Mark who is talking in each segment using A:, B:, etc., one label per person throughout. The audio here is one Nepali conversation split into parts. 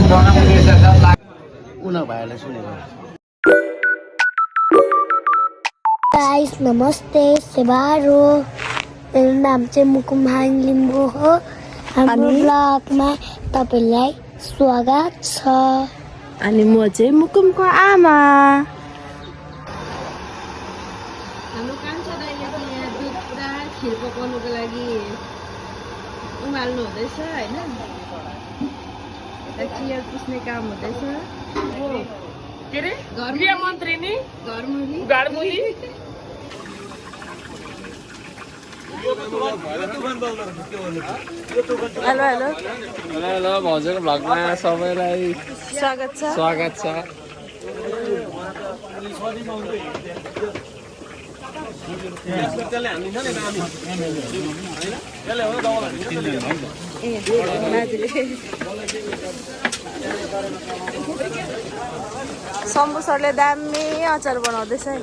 A: उनीहरू भाइहरूलाई सुनेको
B: गाइस नमस्ते सेवारो मेरो नाम चाहिँ मुकुमहाङ लिम्बू हो हाम्रो ब्लगमा तपाईलाई स्वागत छ
C: अनि म चाहिँ मुकुमको आमा हाम्रो कान्छा दाइले चाहिँ यहाँ दुध पुरा खिर पकाउनुको लागि उमाल्नु हुँदैछ हैन चियर पुस्ने काम हुँदैछ के रे गृह मन्त्री नि घरमुली हेलो हेलो
D: हेलो भाउजूको भ्लगमा सबैलाई
C: स्वागत छ शम्भु सरले दामी अचार बनाउँदैछ है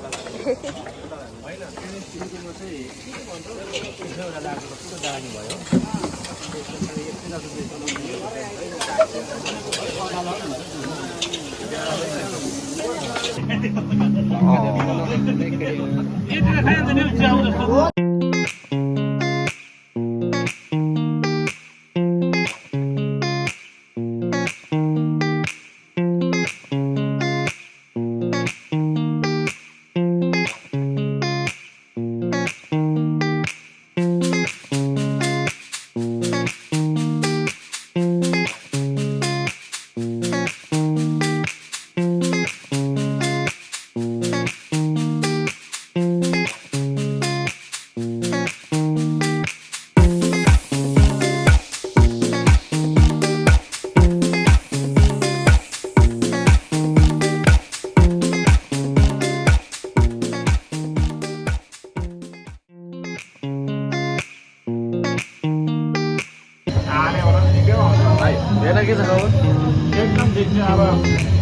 A: एकदम ठिक छ अब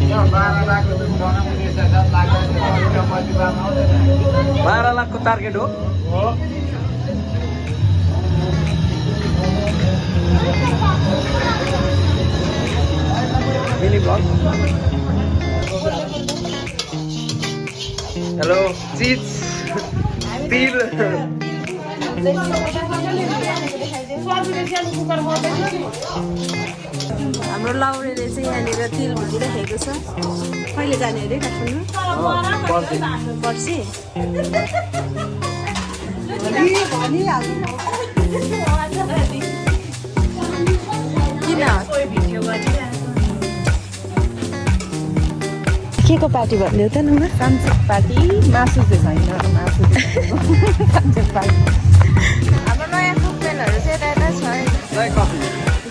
A: यहाँ 12 लाख रुपियाँ बनाउने साथ लाग्छ
D: 12 लाखको टार्गेट हो मिनी ब्लग हेलो चिज तिल
C: हाम्रो लाउरेले चाहिँ यहाँनिर तिल भुटिराखेको छ कहिले जाने अरे काठमाडौँ पर्सि किन के को पार्टी भन्यो त नुमा
E: सान्सेट पार्टी मासु चाहिँ छैन मासु सान्सेट पार्टी
C: हाम्रो नयाँ कुकमेनहरू चाहिँ यता छ
D: जय कफी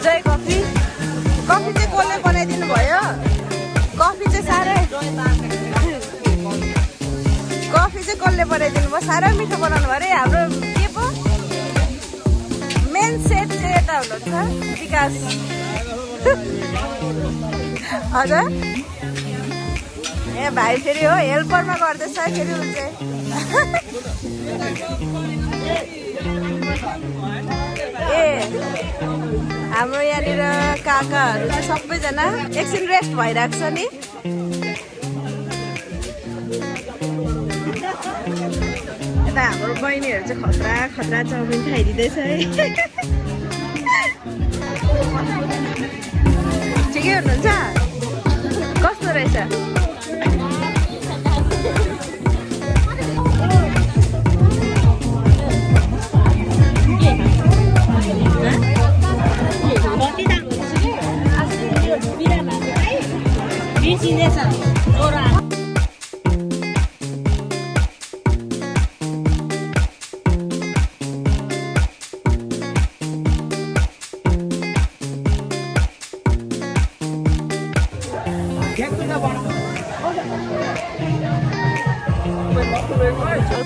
C: जय कफी कफी चाहिँ कसले बनाइदिनु भयो कफी चाहिँ साह्रै कसले बनाइदिनु भयो साह्रै मिठो बनाउनु भयो अरे हाम्रो के पो मेन सेट चाहिँ यता हुनुहुन्छ विकास हजुर ए भाइ फेरि हो हेल्परमा गर्दैछ फेरि हुन्छ ए हाम्रो यहाँनिर काकाहरू चाहिँ सबैजना एकछिन रेस्ट भइरहेको छ नि यता हाम्रो बहिनीहरू चाहिँ खतरा खतरा चाउमिन खाइदिँदैछ है ठिकै हुनुहुन्छ कस्तो रहेछ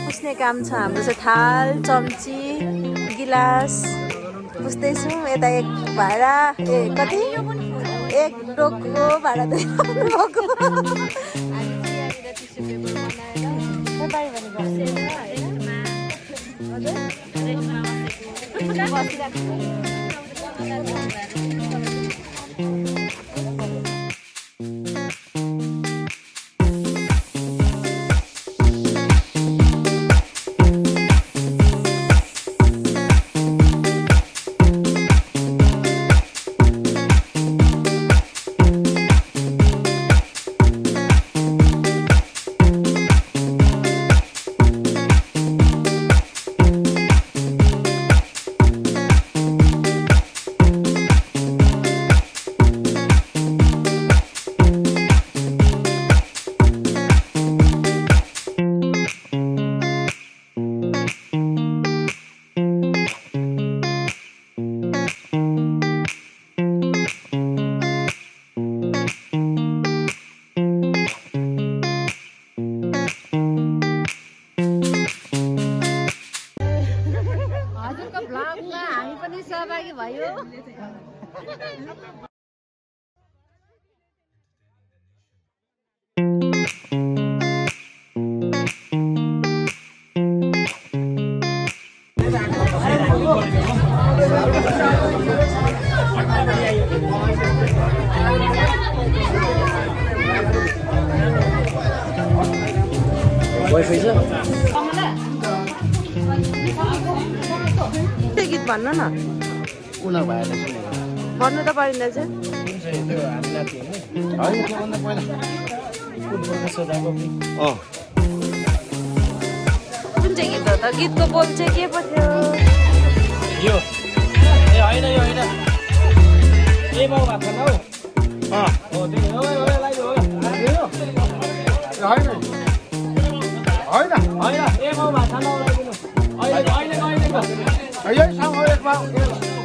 C: पुस्ने काम छ हाम्रो चाहिँ थाल चम्ची गिलास पुस्दैछौँ यता एक भाडा ए कति एक डोको भाडा दिनुभएको
D: वाइफाई छ
C: त्यो गीत भन्नु न
D: उनीहरू भाइहरूले सुनेको
C: भन्नु त पारिँदैन चाहिँ
D: कुन चाहिँ त्यो हामी नाच्यो होइन त्योभन्दा पहिला फुटबलको सजाको
C: कुन चाहिँ गीत हो त गीतको बोल चाहिँ के पो थियो
D: यो ए होइन यो होइन ए बाउ भात खान हौ हो त्यही हो लाइट हो
A: होइन होइन
D: होइन ए बाउ भात खान लगाइदिनु अहिले
A: यही सँग एक